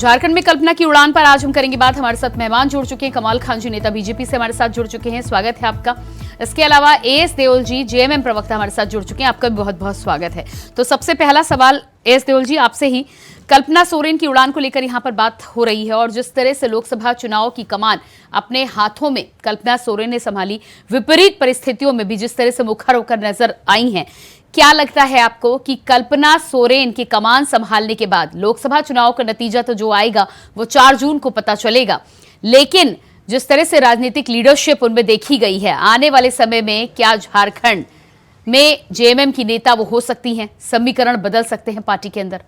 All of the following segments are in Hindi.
झारखंड में कल्पना की उड़ान पर आज हम करेंगे बात। हमारे साथ मेहमान जुड़ चुके हैं, कमाल खान जी नेता बीजेपी से हमारे साथ जुड़ चुके हैं, स्वागत है आपका। इसके अलावा एएस देओल जी जेएमएम प्रवक्ता हमारे साथ जुड़ चुके हैं, आपका भी बहुत बहुत स्वागत है। तो सबसे पहला सवाल एएस देओल जी आपसे ही, कल्पना सोरेन की उड़ान को लेकर यहाँ पर बात हो रही है और जिस तरह से लोकसभा चुनाव की कमान अपने हाथों में कल्पना सोरेन ने संभाली, विपरीत परिस्थितियों में भी जिस तरह से मुखर होकर नजर आई हैं, क्या लगता है आपको कि कल्पना सोरेन की कमान संभालने के बाद लोकसभा चुनाव का नतीजा तो जो आएगा वो 4 जून को पता चलेगा, लेकिन जिस तरह से राजनीतिक लीडरशिप उनमें देखी गई है, आने वाले समय में क्या झारखंड में जेएमएम की नेता वो हो सकती हैं, समीकरण बदल सकते हैं पार्टी के अंदर?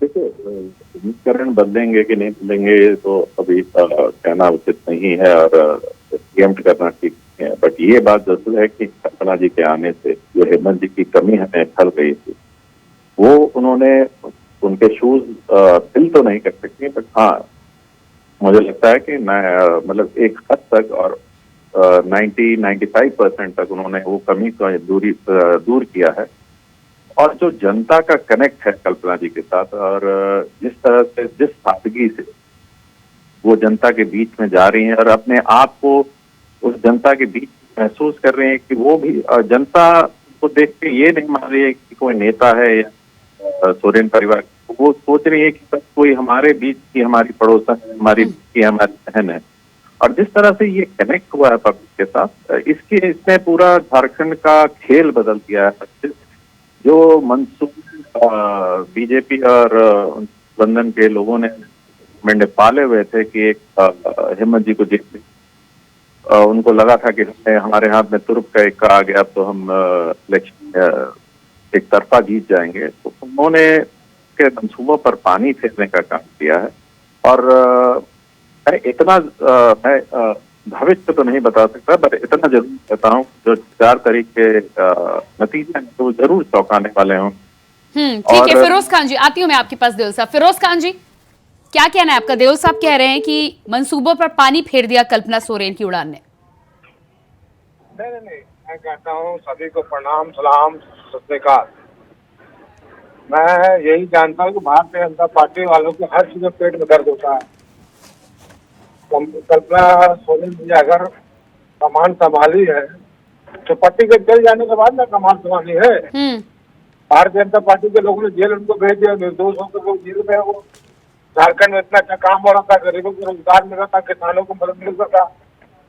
देखिए, समीकरण बदलेंगे कि नहीं बदलेंगे तो अभी कहना उचित नहीं है और प्रिएम्प्ट करना ठीक नहीं है। बट ये बात जरूर है कि कल्पना जी के आने से जो हेमंत जी की कमी हमें खल गई थी, वो उन्होंने उनके शूज फिल तो नहीं कर सकती, बट हाँ मुझे लगता है कि मतलब एक हद तक और 90-95% तक उन्होंने वो कमी को दूर किया है। और जो जनता का कनेक्ट है कल्पना जी के साथ और जिस तरह से, जिस सादगी से वो जनता के बीच में जा रही हैं और अपने आप को उस जनता के बीच महसूस कर रहे हैं कि वो भी जनता को देख के ये नहीं मान रही है कि कोई नेता है या सोरेन परिवार, वो सोच रही है कि सब कोई हमारे बीच की हमारी पड़ोसन है, हमारी बहन है। और जिस तरह से ये कनेक्ट हुआ है पब्लिक के साथ, इसने पूरा झारखंड का खेल बदल दिया है। जो मंसूब बीजेपी और गठबंधन के लोगों ने मंडे पाले हुए थे कि एक हेमंत जी को जीत, उनको लगा था कि हमारे हाथ में तुर्क का एक आ गया तो हम इलेक्शन एक तरफा जीत जाएंगे, तो उन्होंने के मंसूबों पर पानी फेरने का काम किया है। और मैं इतना भविष्य तो नहीं बता सकता, पर इतना जरूर कहता हूँ जो 4 तारीख के नतीजे तो जरूर चौंकाने वाले हों। ठीक है, फिरोज खान जी आती हूँ मैं आपके पास। देओल साहब, फिरोज खान जी क्या कहना है आपका? देओल साहब कह रहे हैं कि मंसूबों पर पानी फेर दिया कल्पना सोरेन की उड़ान ने। नहीं, मैं कहता हूँ सभी को प्रणाम, सलाम, सत श्री अकाल। मैं यही जानता हूँ कि भारतीय जनता पार्टी वालों को हर चीज में पेट में दर्द होता है। कल्पना सोरेन जी अगर कमान संभाली है तो पट्टी के जेल जाने के बाद ना कमान संभाली है। भारतीय जनता पार्टी के लोगों ने जेल उनको भेज दिया, निर्दोष होकर वो जेल में। वो झारखंड में इतना अच्छा काम हो रहा था, गरीबों को रोजगार मिल रहा था, किसानों को मदद मिल रहा था,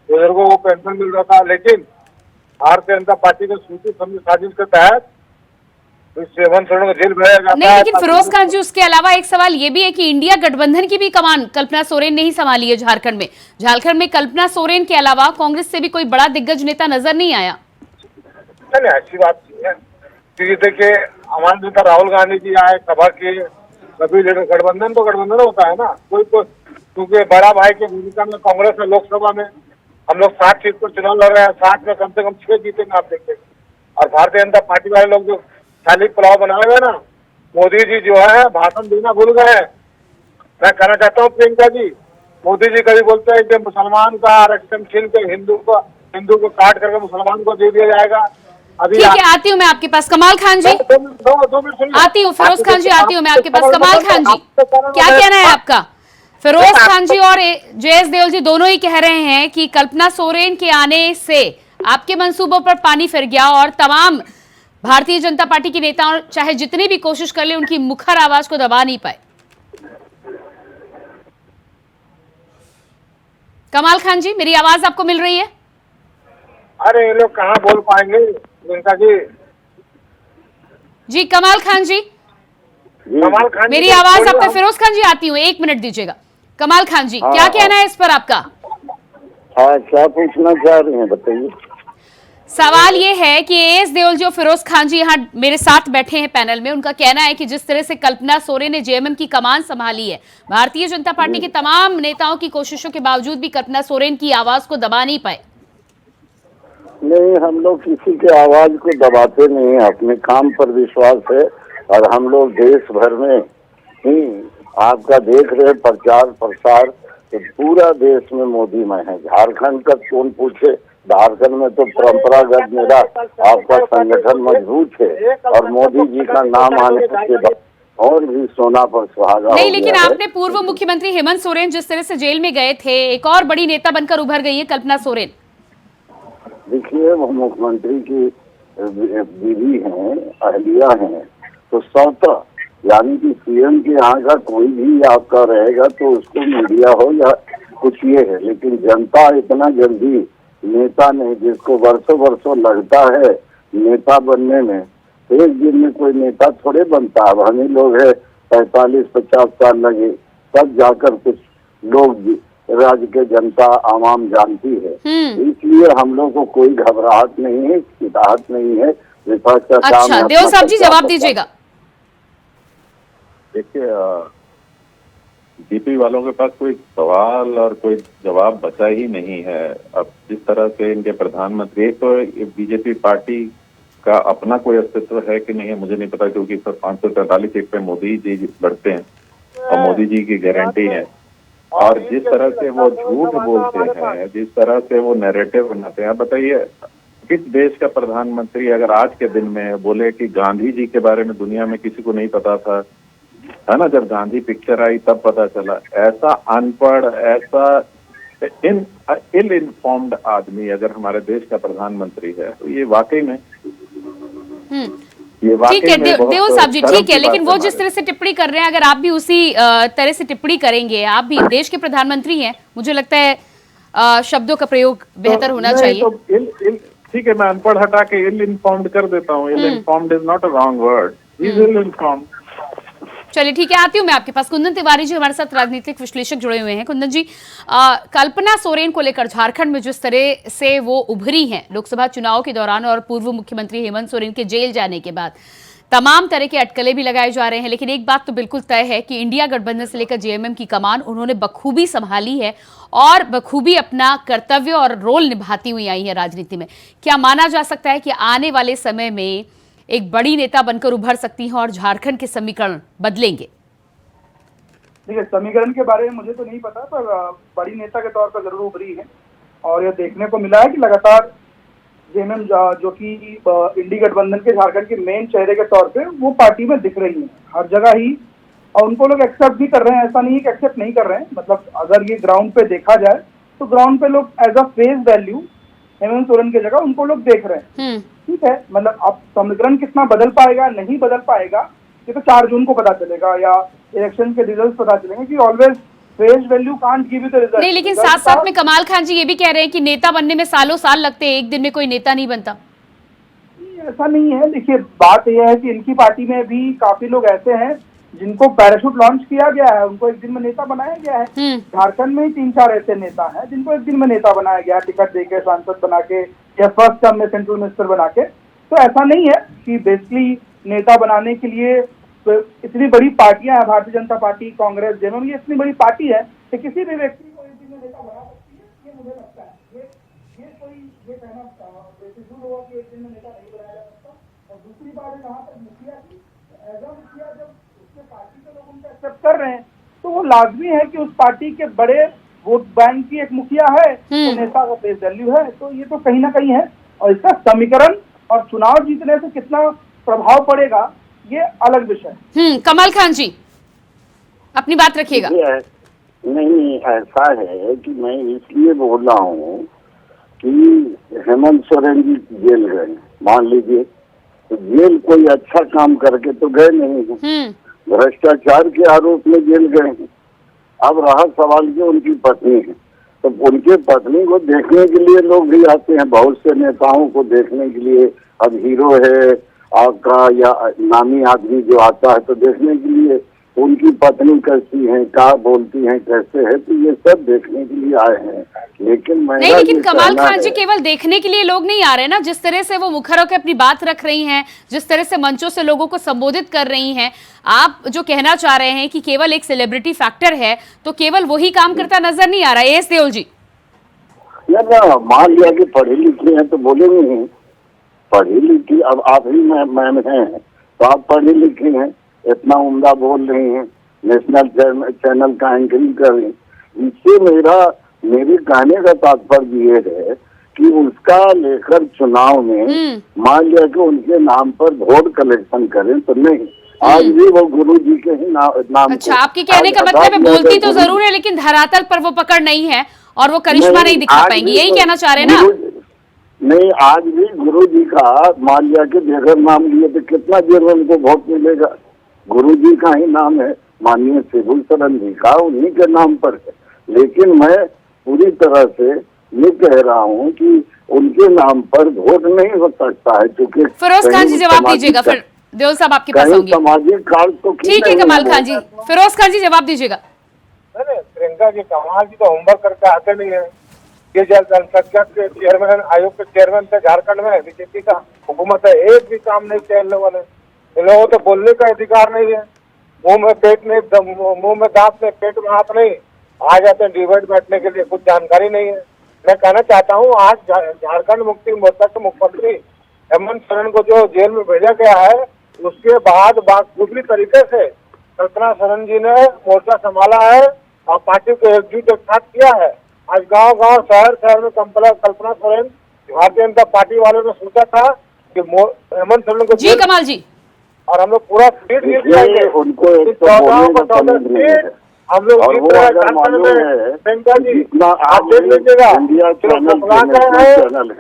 बुजुर्गों को पेंशन मिल रहा था, लेकिन भारतीय जनता पार्टी के सूची समझ साजिश के तहत जेल भेजा जाता नहीं, लेकिन फिरोज खान जी उसके अलावा एक सवाल ये भी है कि इंडिया गठबंधन की भी कमान कल्पना सोरेन ने ही संभाली है झारखंड में। झारखंड में कल्पना सोरेन के अलावा कांग्रेस से भी कोई बड़ा दिग्गज नेता नजर नहीं आया। नहीं, ऐसी बात नहीं है। देखिए, हमारे नेता राहुल गांधी जी आए सभा के, सभी गठबंधन तो गठबंधन होता है ना, कोई तो, क्योंकि बड़ा भाई की भूमिका में कांग्रेस है। लोकसभा में हम लोग 60 सीट पर चुनाव लड़ रहे हैं, 60 में कम से कम 6 जीतेंगे, आप देखेंगे। और भारतीय जनता पार्टी वाले लोग जो खाली पुलाव बनाए हुए ना, मोदी जी जो है भाषण देना भूल गए हैं। मैं कहना चाहता हूँ प्रियंका जी, मोदी जी कभी बोलते हैं कि मुसलमान का आरक्षण छीन के हिंदू को काट करके मुसलमान को दे दिया जाएगा। अभी ठीक है, आती हूँ मैं आपके पास। कमाल खान जी, आती हूँ। फिरोज खान जी आती हूँ मैं आपके पास। कमाल खान जी, क्या कहना है आपका? फिरोज खान जी और जेएस देओल जी दोनों ही कह रहे हैं कि कल्पना सोरेन के आने से आपके मंसूबों पर पानी फिर गया और तमाम भारतीय जनता पार्टी के नेताओं चाहे जितनी भी कोशिश कर ले, उनकी मुखर आवाज को दबा नहीं पाए। कमाल खान जी, मेरी आवाज आपको मिल रही है? अरे ये लोग कहाँ बोल पाएंगे प्रियंका जी। जी कमाल खान जी, मेरी आवाज आप तक? फिरोज खान जी आती हूँ, 1 मिनट दीजिएगा। कमाल खान जी, क्या कहना है इस पर आपका? हाँ, क्या पूछना चाह रही हैं बताइए। सवाल ये है कि एएस देओल जी और फिरोज खान जी यहाँ मेरे साथ बैठे हैं पैनल में, उनका कहना है कि जिस तरह से कल्पना सोरेन ने जेएमएम की कमान संभाली है, भारतीय जनता पार्टी के तमाम नेताओं की कोशिशों के बावजूद भी कल्पना सोरेन की आवाज को दबा नहीं पाए। नहीं, हम लोग किसी के आवाज को दबाते नहीं है, अपने काम पर विश्वास है। और हम लोग देश भर में ही आपका देख रहे प्रचार प्रसार, तो पूरा देश में मोदी में है। झारखंड का कौन पूछे, झारखंड में तो परंपरागत मेरा आपका संगठन मजबूत है और मोदी जी का नाम आने के बाद और भी सोना पर सुहागा नहीं, हो लेकिन गया है। आपने पूर्व मुख्यमंत्री हेमंत सोरेन जिस तरह से जेल में गए थे, एक और बड़ी नेता बनकर उभर गई है कल्पना सोरेन। देखिए, वो मुख्यमंत्री की बीवी हैं, अहलिया हैं, तो सौता यानी कि सीएम के यहाँ का कोई भी आपका रहेगा तो उसको मीडिया हो या कुछ ये है, लेकिन जनता इतना जल्दी नेता नहीं, जिसको वर्षों वर्षों लगता है नेता बनने में, एक दिन में कोई नेता थोड़े बनता है। हम ही लोग है 45-50 साल लगे तब जाकर कुछ लोग राज्य के जनता आवाम जानती है। इसलिए हम लोग को कोई घबराहट नहीं है, चिताहट नहीं है। विपक्ष का काम अच्छा, है देओल अपना साहब जी सत्ता जवाब पक्का। दीजिएगा। देखिए, बीजेपी वालों के पास कोई सवाल और कोई जवाब बचा ही नहीं है। अब जिस तरह से इनके प्रधानमंत्री, एक तो बीजेपी पार्टी का अपना कोई अस्तित्व है कि नहीं है मुझे नहीं पता, क्योंकि 543 सीट पे मोदी जी लड़ते हैं और मोदी जी की गारंटी है। और जिस तरह से वो झूठ बोलते हैं, जिस तरह से वो नैरेटिव बनाते हैं, बताइए किस देश का प्रधानमंत्री अगर आज के दिन में बोले कि गांधी जी के बारे में दुनिया में किसी को नहीं पता था, है ना, जब गांधी पिक्चर आई तब पता चला। ऐसा अनपढ़, ऐसा इल इन्फॉर्म्ड आदमी अगर हमारे देश का प्रधानमंत्री है तो ये वाकई में ठीक है देओल साहब जी, ठीक है, लेकिन वो जिस तरह से टिप्पणी कर रहे हैं, अगर आप भी उसी तरह से टिप्पणी करेंगे, आप भी देश के प्रधानमंत्री हैं, मुझे लगता है शब्दों का प्रयोग बेहतर होना चाहिए। तो ठीक है, मैं अनपढ़ हटा के इल इन्फॉर्म्ड कर देता हूँ। Ill informed is not a wrong word, is ill informed. चलिए ठीक है, आती हूँ मैं आपके पास। कुंदन तिवारी जी हमारे साथ राजनीतिक विश्लेषक जुड़े हुए हैं। कुंदन जी, कल्पना सोरेन को लेकर झारखंड में जिस तरह से वो उभरी हैं लोकसभा चुनाव के दौरान और पूर्व मुख्यमंत्री हेमंत सोरेन के जेल जाने के बाद, तमाम तरह के अटकलें भी लगाए जा रहे हैं, लेकिन एक बात तो बिल्कुल तय है कि इंडिया गठबंधन से लेकर जेएमएम की कमान उन्होंने बखूबी संभाली है और बखूबी अपना कर्तव्य और रोल निभाती हुई आई है राजनीति में। क्या माना जा सकता है कि आने वाले समय में एक बड़ी नेता बनकर उभर सकती हैं और झारखंड के समीकरण बदलेंगे? देखिए, समीकरण के बारे में मुझे तो नहीं पता, पर बड़ी नेता के तौर पर जरूर उभरी है। और यह देखने को मिला है कि लगातार जेएमएम जो कि इंडी गठबंधन के झारखंड के मेन चेहरे के तौर पे वो पार्टी में दिख रही है हर जगह ही, और उनको लोग एक्सेप्ट भी कर रहे हैं। ऐसा नहीं है कि एक्सेप्ट नहीं कर रहे हैं, मतलब अगर ये ग्राउंड पे देखा जाए तो ग्राउंड पे लोग as a face value Hemant Soren की जगह उनको लोग देख रहे हैं। ठीक है, मतलब अब समीकरण कितना बदल पाएगा नहीं बदल पाएगा ये तो 4 जून को पता चलेगा, या इलेक्शन के रिजल्ट पता चलेंगे कि always face value can't give you the result. नहीं, लेकिन साथ साथ में कमाल खान जी ये भी कह रहे हैं कि नेता बनने में सालों साल लगते हैं, एक दिन में कोई नेता नहीं बनता। ऐसा नहीं है। देखिए, बात यह है कि इनकी पार्टी में भी काफी लोग ऐसे हैं जिनको पैराशूट लॉन्च किया गया है, उनको एक दिन में नेता बनाया गया है। झारखंड में ही 3-4 ऐसे नेता हैं जिनको एक दिन में नेता बनाया गया, टिकट देके, सांसद बना के, या फर्स्ट टर्म में सेंट्रल मिनिस्टर बना के। तो ऐसा नहीं है कि बेसिकली नेता बनाने के लिए तो इतनी बड़ी पार्टियां हैं, भारतीय जनता पार्टी, कांग्रेस, जेएमएम, ये इतनी बड़ी पार्टी है कि किसी भी व्यक्ति को एक दिन में नेता बना सकती है। ये मुझे लगता है ये कहना बेफिजूल होगा कि एक दिन में नेता नहीं बनाया जा सकता। और दूसरी बात है, जहाँ तक मुखिया की, एज अ मुखिया जब उसके पार्टी के लोग उनको एक्सेप्ट कर रहे हैं तो वो लाजमी है कि उस पार्टी के बड़े वोट बैंक की एक मुखिया है तो नेता का फेस वैल्यू है। तो ये तो कहीं ना कहीं है, और इसका समीकरण और चुनाव जीतने से कितना प्रभाव पड़ेगा ये अलग विषय। कमाल खान जी अपनी बात रखिएगा। नहीं, ऐसा है कि मैं इसलिए बोल रहा हूँ कि हेमंत सोरेन जी जेल गए, मान लीजिए, तो जेल कोई अच्छा काम करके तो गए नहीं हैं, भ्रष्टाचार के आरोप में जेल गए हैं। अब रहा सवाल कि उनकी पत्नी है, तो उनके पत्नी को देखने के लिए लोग भी आते हैं, बहुत से नेताओं को देखने के लिए। अब हीरो है आपका या नामी आदमी जो आता है तो देखने के लिए उनकी पत्नी कैसी है, क्या बोलती हैं, कैसे है, तो ये सब देखने के लिए आए हैं। लेकिन नहीं, लेकिन कमाल खान जी केवल देखने के लिए लोग नहीं आ रहे ना, जिस तरह से वो मुखर होकर अपनी बात रख रही हैं, जिस तरह से मंचों से लोगों को संबोधित कर रही हैं, आप जो कहना चाह रहे हैं कि केवल एक सेलिब्रिटी फैक्टर है, तो केवल वही काम करता नजर नहीं आ रहा है। एस देओल जी, यार मान लिया कि पढ़ी लिखी है तो बोलेंगे नहीं, पढ़ी लिखी, अब आप ही मैम हैं तो आप पढ़ी लिखी हैं, इतना उम्दा बोल रही हैं, नेशनल चैनल का एंकरिंग कर रही हैं। इससे मेरे कहने का तात्पर्य ये है कि उसका लेकर चुनाव में मान लिया कि उनके नाम पर वोट कलेक्शन करें तो नहीं, आज भी वो गुरु जी के ही नाम अच्छा, को। आपके कहने का आज मतलब है बोलती तो गुरु- जरूर है लेकिन धरातल पर वो पकड़ नहीं है और वो करिश्मा नहीं दिखा आज पाएंगी, भी यही तो कहना चाह रहे हैं ना? नहीं, आज भी गुरु जी का मान लिया के बगैर नाम लिए तो कितना देर में उनको वोट मिलेगा? गुरु जी का ही नाम है, माननीय शिबू सोरेन जी का, उन्हीं के नाम पर है। लेकिन मैं पूरी तरह से ये कह रहा हूँ कि उनके नाम पर वोट नहीं हो सकता है, क्योंकि फिरोज खान जी जवाब दीजिएगा, फिर देओल साहब आपके पास होंगे। सामाजिक कार्य तो ठीक है कमाल खान जी, फिरोज खान जी जवाब दीजिएगा। प्रियंका जी, कमाल जी तो होमवर्क करके आते नहीं है। ये जनसंख्या के चेयरमैन, आयोग के चेयरमैन थे झारखंड में, बीजेपी का हुकूमत है, एक भी काम नहीं किया इन लोगों ने। इन लोगों को तो बोलने का अधिकार नहीं है, मुंह में दांत नहीं, पेट में हाथ नहीं, आ जाते हैं डिबेट बैठने के लिए, कुछ जानकारी नहीं है। मैं कहना चाहता हूँ, आज झारखंड मुक्ति मोर्चा के मुख्यमंत्री हेमंत सोरेन को जो जेल में भेजा गया है, उसके बाद दूसरी तरीके से कल्पना सोरेन जी ने मोर्चा संभाला है और पार्टी को एकजुट एक साथ किया है। आज गांव-गांव, शहर में कल्पना सोरेन, भारतीय जनता पार्टी वालों ने सोचा था कि हेमंत सोरेन को जी कमाल जी, और हम लोग पूरा सीट जीत जाएंगे, उनको एक तो बोलने का तमीज नहीं है। हम लोग और जीत वो रहे हैं अगर झारखंड मालूम में। है प्रियंका जी, जितना आप देख लीजिएगा, इंडिया चैनल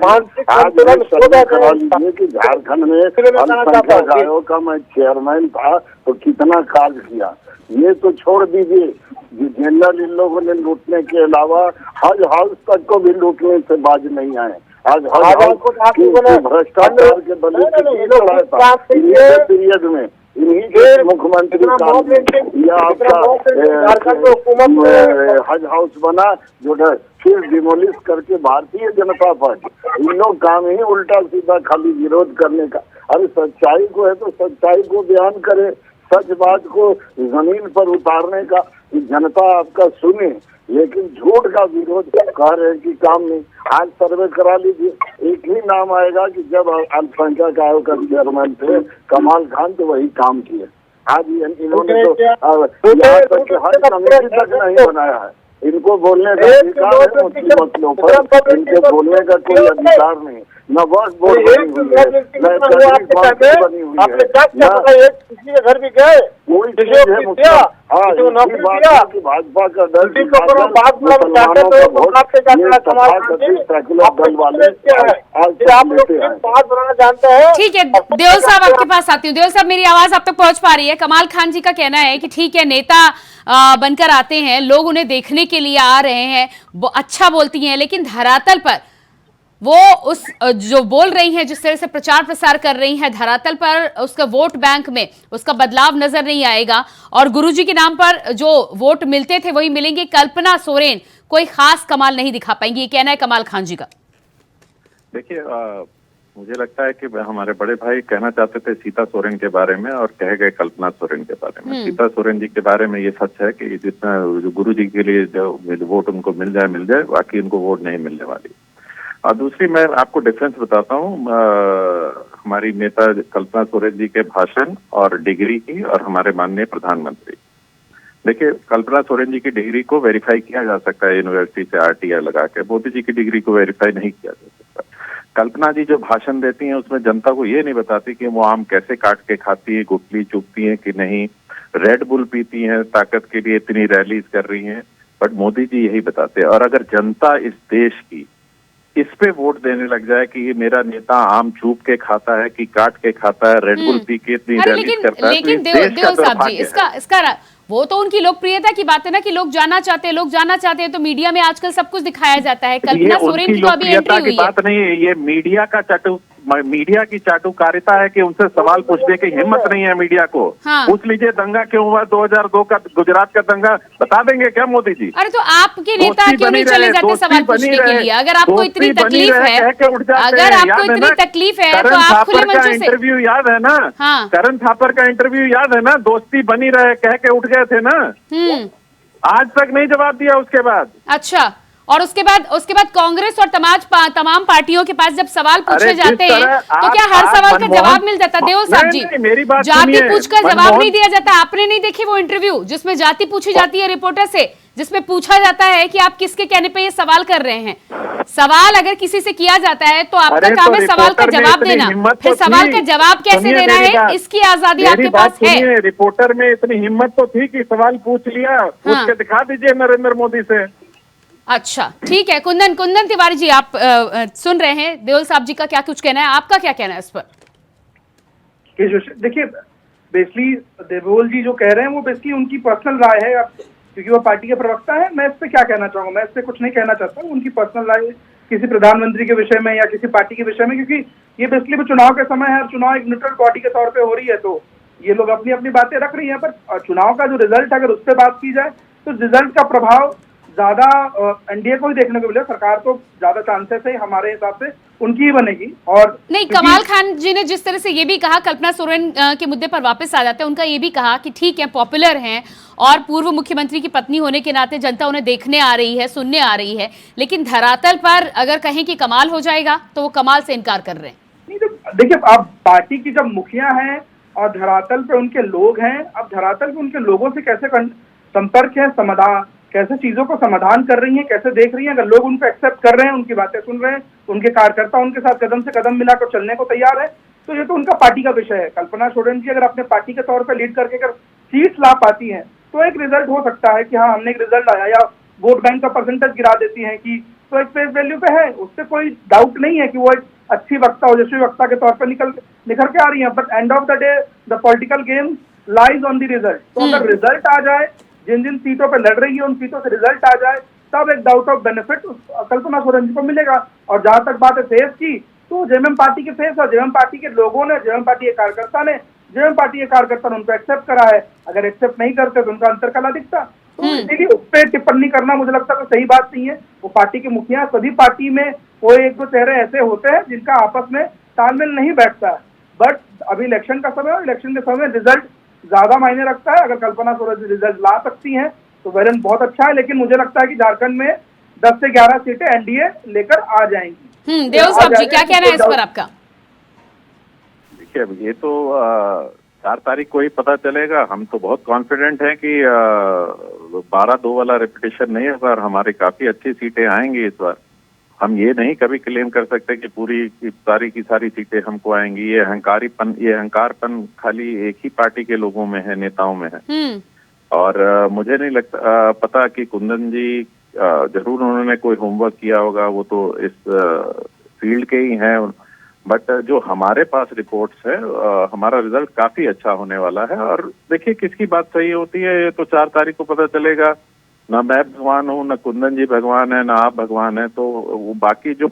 मानसिक आज संतुलन खो जाता करा है। लीजिए कि झारखंड में इसलिए मैं कहना चाहता अल्पसंख्यक हूँ आयोग का मैं चेयरमैन था तो कितना कार्य किया। ये तो छोड़ दीजिए, जनरल इन लोगों ने लूटने के अलावा हज हाउस तक को भी लूटने से बाज नहीं आए। आज हज हाउस भ्रष्टाचार के बल पीरियड में इन्हीं के मुख्यमंत्री या आपका हज हाउस बना, जो फिर डिमोलिश करके भारतीय जनता पार्टी, इन लोग काम ही उल्टा सीधा खाली विरोध करने का। अरे सच्चाई को है तो सच्चाई को बयान करे, सच बात को जमीन पर उतारने का, जनता आपका सुने, लेकिन झूठ का विरोध कह रहे हैं कि काम नहीं। आज सर्वे करा लीजिए, एक ही नाम आएगा कि जब अल्पसंख्यक आयोग का चेयरमैन थे कमाल खान, तो वही काम किए। आज इन्होंने तो यहाँ तक कि हर कमेटी तक नहीं बनाया है। इनको बोलने का अधिकार है मुस्लिम मसलों पर, इनको बोलने का कोई अधिकार नहीं, न वर्ष बोर्ड बनी हुई है, न बनी हुई है, किसी के घर भी गए, कोई चीज है मुस्लिम। हाँ, इसी बात है कि भाजपा का दल मुसलमानों का वोट ये तथाकथित सेकुलर दल वाले आज लेते हैं। जानते हैं। ठीक है देओल साहब आपके पास आती हूँ। देओल साहब मेरी आवाज आप तक पहुंच पा रही है? कमाल खान जी का कहना है कि ठीक है नेता बनकर आते हैं, लोग उन्हें देखने के लिए आ रहे हैं, वो अच्छा बोलती हैं, लेकिन धरातल पर वो उस जो बोल रही हैं, जिस तरह से प्रचार प्रसार कर रही हैं, धरातल पर उसका वोट बैंक में उसका बदलाव नजर नहीं आएगा और गुरुजी के नाम पर जो वोट मिलते थे वही मिलेंगे। कल्पना सोरेन कोई खास कमाल नहीं दिखा पाएंगी, ये कहना है कमाल खान जी का। देखिए, मुझे लगता है कि हमारे बड़े भाई कहना चाहते थे सीता सोरेन के बारे में और कह गए कल्पना सोरेन के बारे में। सीता सोरेन जी के बारे में ये सच है कि जितना गुरु जी के लिए जो वोट उनको मिल जाए, बाकी उनको वोट नहीं मिलने वाली। और दूसरी मैं आपको डिफरेंस बताता हूँ हमारी नेता कल्पना सोरेन जी के भाषण और डिग्री की और हमारे माननीय प्रधानमंत्री। देखिए, कल्पना सोरेन जी की डिग्री को वेरीफाई किया जा सकता है यूनिवर्सिटी से RTI लगा के, मोदी जी की डिग्री को वेरीफाई नहीं किया जा सकता। कल्पना जी जो भाषण देती हैं उसमें जनता को ये नहीं बताती कि वो आम कैसे काट के खाती है, गुठली चुगती है कि नहीं, रेड बुल पीती हैं ताकत के लिए, इतनी रैलीज कर रही हैं, बट मोदी जी यही बताते हैं। और अगर जनता इस देश की इस पे वोट देने लग जाए कि ये मेरा नेता आम चूप के खाता है कि काट के खाता है, रेड बुल पी के इतनी रैलीज करता है, लेकिन देओल साहब जी इसका वो तो उनकी लोकप्रियता की बात है ना कि लोग जाना चाहते हैं, तो मीडिया में आजकल सब कुछ दिखाया जाता है। कल्पना सोरेन की तो अभी एंट्री हुई है। बात नहीं है, ये मीडिया की चाटुकारिता है कि उनसे सवाल पूछने की हिम्मत नहीं है मीडिया को। हाँ। पूछ लीजिए दंगा क्यों हुआ 2002 का, गुजरात का दंगा, बता देंगे क्या मोदी जी? अरे तो आपके नेता क्यों नहीं चले जाते सवाल पूछने के लिए? अगर आपको इतनी तकलीफ है, अगर आपको इतनी तकलीफ है तो आप खुले मंचों से। इंटरव्यू याद है ना? हाँ। करण थापर का इंटरव्यू याद है ना? दोस्ती बनी रहे कह के उठ गए थे ना, आज तक नहीं जवाब दिया उसके बाद। अच्छा, और उसके बाद कांग्रेस और तमाम पार्टियों के पास जब सवाल पूछे जाते हैं तो क्या हर सवाल का जवाब मिल जाता? देओल साहब जी, मेरी बात जाति पूछकर जवाब नहीं दिया जाता। आपने नहीं देखे वो इंटरव्यू जिसमें जाति पूछी जाती है रिपोर्टर से, जिसमें पूछा जाता है कि आप किसके कहने पे ये सवाल कर रहे हैं? सवाल अगर किसी से किया जाता है तो आपका काम है सवाल का जवाब देना। फिर सवाल का जवाब कैसे देना है, इसकी आजादी आपके पास है। रिपोर्टर में इतनी हिम्मत तो थी कि सवाल पूछ लिया, पूछ के दिखा दीजिए नरेंद्र मोदी से। अच्छा, ठीक है। कुंदन तिवारी जी, आप सुन रहे हैं देओल साहब जी का क्या कुछ कहना है, आपका क्या कहना है इस पर? देखिए, बेसिकली देओल जी जो कह रहे हैं वो बेसिकली उनकी पर्सनल राय है, क्योंकि वो पार्टी के प्रवक्ता है। मैं इस पे क्या कहना चाहूंगा, मैं इस पे कुछ नहीं कहना चाहता हूँ। उनकी पर्सनल राय किसी प्रधानमंत्री के विषय में या किसी पार्टी के विषय में, क्योंकि ये बेसिकली चुनाव के समय है और चुनाव एक न्यूट्रल बॉडी के तौर पे हो रही है, तो ये लोग अपनी अपनी बातें रख रही हैं। पर चुनाव का जो रिजल्ट, अगर उस पर बात की जाए तो रिजल्ट का प्रभाव ज्यादा एनडीए को ही देखने को मिले। सरकार तो ज्यादा चांसेस है हमारे हिसाब से उनकी ही बनेगी। और नहीं, कमाल खान जी ने जिस तरह से ये भी कहा, कल्पना सोरेन के मुद्दे पर वापस आ जाते हैं, उनका ये भी कहा कि ठीक है, पॉपुलर हैं और पूर्व मुख्यमंत्री की पत्नी होने के नाते जनता उन्हें देखने आ रही है, सुनने आ रही है, लेकिन धरातल पर अगर कहें कि कमाल हो जाएगा तो वो कमाल से इनकार कर रहे हैं। नहीं, तो देखिए, आप पार्टी की जब मुखिया हैं और धरातल पे उनके लोग हैं, अब धरातल पे उनके लोगों से कैसे संपर्क है, समाधान कैसे चीजों को समाधान कर रही हैं, कैसे देख रही हैं। अगर लोग उनको एक्सेप्ट कर रहे हैं, उनकी बातें सुन रहे हैं, उनके कार्यकर्ता उनके साथ कदम से कदम मिलाकर चलने को तैयार है, तो ये तो उनका पार्टी का विषय है। कल्पना सोरेन जी अगर अपने पार्टी के तौर पर लीड करके अगर सीट ला पाती हैं तो एक रिजल्ट हो सकता है कि हाँ, हमने एक रिजल्ट आया, या वोट बैंक का परसेंटेज गिरा देती हैं कि तो एक फेस वैल्यू पे है, उससे कोई डाउट नहीं है कि वो एक अच्छी वक्ता, ओजस्वी वक्ता के तौर पर निखर के आ रही है। But end of the day the political game lies on the result. तो अगर रिजल्ट आ जाए, जिन जिन सीटों पे लड़ रही है उन सीटों से रिजल्ट आ जाए, तब एक doubt of benefit Kalpana Soren ji को मिलेगा। और जहां तक बात है फेस की, तो जेएमएम पार्टी के फेस और जेएमएम पार्टी के लोगों ने, जेएमएम पार्टी के कार्यकर्ता ने, जेएमएम पार्टी के कार्यकर्ता ने उनको एक्सेप्ट करा है। अगर एक्सेप्ट नहीं करते तो उनका अंतर कला दिखता। तो इसीलिए उस पर टिप्पणी करना मुझे लगता है सही बात नहीं है। वो पार्टी के मुखिया, सभी पार्टी में कोई एक दो चेहरे ऐसे होते हैं जिनका आपस में तालमेल नहीं बैठता है। बट अभी इलेक्शन का समय, और इलेक्शन के समय रिजल्ट ज्यादा मायने रखता है। अगर कल्पना सोरेन जी रिजल्ट ला सकती हैं तो वेलन बहुत अच्छा है, लेकिन मुझे लगता है कि झारखंड में 10 से 11 सीटें एनडीए लेकर आ जाएंगी। देओल साहब जी, क्या कहना है इस पर आपका? देखिए, अब ये तो 4 तारीख को ही पता चलेगा। हम तो बहुत कॉन्फिडेंट हैं कि 12-2 वाला रेपिटेशन नहीं होगा और हमारी काफी अच्छी सीटें आएंगी इस बार। हम ये नहीं कभी क्लेम कर सकते कि पूरी की सारी सीटें हमको आएंगी। ये अहंकारपन खाली एक ही पार्टी के लोगों में है, नेताओं में है। और मुझे नहीं लगता पता कि कुंदन जी जरूर उन्होंने कोई होमवर्क किया होगा, वो तो इस फील्ड के ही हैं। बट जो हमारे पास रिपोर्ट्स है, हमारा रिजल्ट काफी अच्छा होने वाला है। और देखिए, किसकी बात सही होती है ये तो 4 तारीख को पता चलेगा। ना मैं भगवान हूँ, ना कुंदन जी भगवान है, ना आप भगवान है। तो वो बाकी जो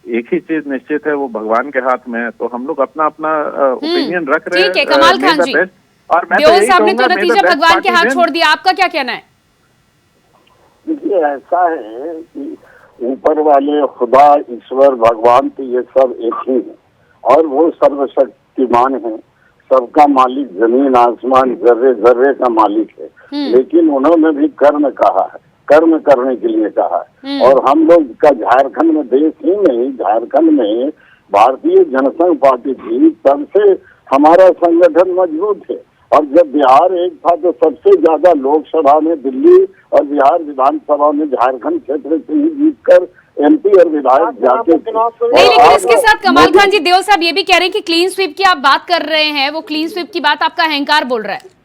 एक ही चीज निश्चित है वो भगवान के हाथ में है। तो हम लोग अपना ओपिनियन रख रहे हैं। ठीक है, कमाल खान जी, और मैं देओल साहब ने तो नतीजा भगवान के हाथ छोड़ दिया, आपका क्या कहना है? देखिए, ऐसा है कि ऊपर वाले खुदा, ईश्वर, भगवान तो ये सब एक ही है और वो सर्वशक्तिमान है, सबका मालिक, जमीन आसमान, जर्रे जर्रे का मालिक है। लेकिन उन्होंने भी कर्म कहा है, कर्म करने के लिए कहा है। और हम लोग का झारखंड में, देश ही नहीं, झारखंड में भारतीय जनसंघ पार्टी थी, तब से हमारा संगठन मजबूत है। और जब बिहार एक था तो सबसे ज्यादा लोकसभा में दिल्ली और बिहार विधानसभा में झारखंड क्षेत्र से ही जीतकर एमपी और विधायक जाते थे। नहीं, लेकिन इसके साथ कमाल खान जी, देओल साहब ये भी कह रहे हैं कि क्लीन स्वीप की आप बात कर रहे हैं, वो क्लीन स्वीप की बात आपका अहंकार बोल रहा है।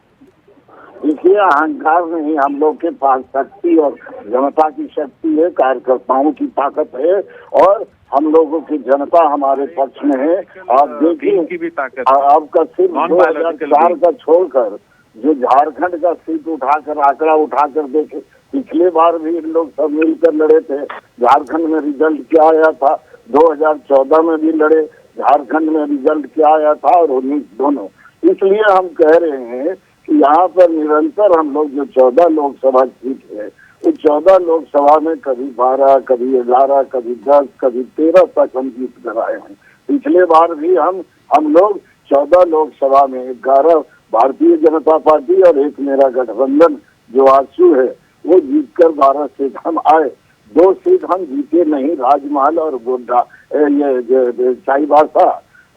इसलिए अहंकार नहीं, हम लोग के पास शक्ति और जनता की शक्ति है, कार्यकर्ताओं की ताकत है और हम लोगों की जनता हमारे पक्ष में है। आप देखिए, आपका सिर्फ 2004 का छोड़कर जो झारखंड का सीट उठाकर, आंकड़ा उठाकर देखे, पिछले बार भी इन लोग सब मिलकर लड़े थे। झारखंड में रिजल्ट क्या आया था, 2014 में भी लड़े, झारखंड में रिजल्ट क्या आया था, और 19 दोनों। इसलिए हम कह रहे हैं कि यहाँ पर निरंतर हम लोग जो 14 लोकसभा सीट है, उस 14 लोकसभा में कभी 12, कभी 11, कभी 10, कभी 13 तक हम जीत कर आए हैं। पिछले बार भी हम लोग 14 लोकसभा में 11 भारतीय जनता पार्टी और एक मेरा गठबंधन जो आजसू है, वो जीतकर 12 सीट हम आए। 2 सीट हम जीते नहीं, राजमहल और गोड्डा ये चाईबासा,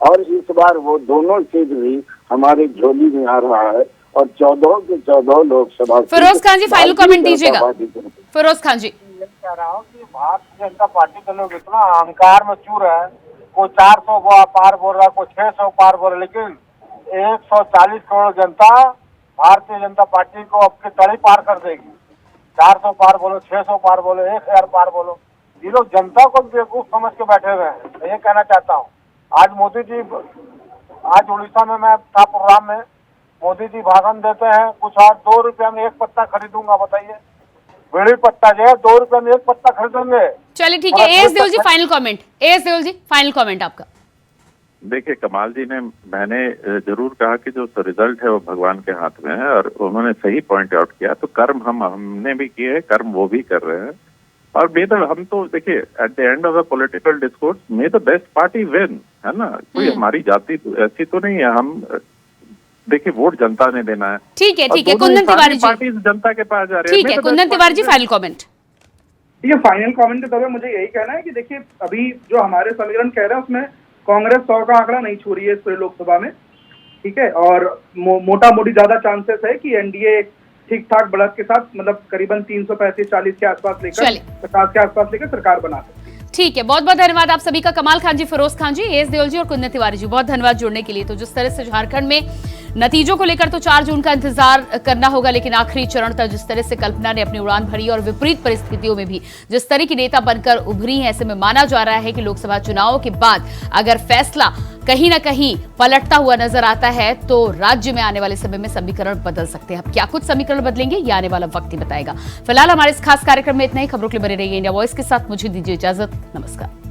और इस बार वो दोनों सीट भी हमारे झोली में आ रहा है और 14 के 14 लोकसभा। फिरोज खान जी फाइनल कमेंट दीजिएगा। फिरोज खान जी, ये कह रहा हूँ कि भारतीय जनता पार्टी के लोग इतना अहंकार में चूर है, कोई 400 पार बोल रहा है, कोई 600 पार बोल रहा है, लेकिन 140 करोड़ जनता भारतीय जनता पार्टी को अब की तड़ी पार कर देगी। 400 पार बोलो, 600 पार बोलो, 1000 पार बोलो, ये लोग जनता को बेवकूफ समझ के बैठे हुए हैं। मैं ये कहना चाहता हूँ, आज मोदी जी, आज उड़ीसा में मैं था प्रोग्राम में, मोदी जी भाषण देते हैं, कुछ आज 2 रुपया में 1 पत्ता खरीदूंगा, बताइए, बीड़ी पत्ता जो है 2 रुपये में 1 पत्ता खरीदेंगे। चलिए ठीक है, एएस देओल जी फाइनल कमेंट। एएस देओल जी फाइनल कमेंट आपका। देखिए, कमाल जी ने, मैंने जरूर कहा कि जो रिजल्ट है वो भगवान के हाथ में है, और उन्होंने सही पॉइंट आउट किया। तो कर्म हमने भी किए हैं, कर्म वो भी कर रहे हैं, और हम तो देखिए, at the end of the political discourse may the best party win, है ना। कोई हमारी जाति ऐसी तो नहीं है, हम देखिए वोट जनता ने देना है। ठीक है ठीक है, कुंदन तिवारी जी, पार्टी जनता के पास जा रही है। ठीक है, कुंदन तिवारी जी फाइनल कमेंट। ये फाइनल कमेंट के तौर पर मुझे यही कहना है कि देखिए, अभी जो हमारे समीकरण कह रहे हैं उसमें कांग्रेस 100 का आंकड़ा नहीं छू रही है इस पूरे लोकसभा में, ठीक है, और मोटा मोटी ज्यादा चांसेस है कि एनडीए ठीक ठाक बढ़त के साथ, मतलब करीबन 335-40 के आसपास लेकर, 50 के आसपास लेकर सरकार बना सकती है। ठीक है, बहुत बहुत धन्यवाद आप सभी का। कमाल खान जी, फिरोज खान जी, एएस देओल जी और कुंदन तिवारी जी, बहुत धन्यवाद जुड़ने के लिए। तो जिस तरह से झारखंड में नतीजों को लेकर तो 4 जून का इंतजार करना होगा, लेकिन आखिरी चरण तक जिस तरह से कल्पना ने अपनी उड़ान भरी और विपरीत परिस्थितियों में भी जिस तरह की नेता बनकर उभरी है, ऐसे में माना जा रहा है कि लोकसभा चुनावों के बाद अगर फैसला कहीं ना कहीं पलटता हुआ नजर आता है तो राज्य में आने वाले समय में समीकरण बदल सकते हैं। अब क्या कुछ समीकरण बदलेंगे, ये आने वाला वक्त ही बताएगा। फिलहाल हमारे इस खास कार्यक्रम में इतना ही। खबरों के लिए बने रहिए इंडिया वॉइस के साथ। मुझे दीजिए इजाजत, नमस्कार।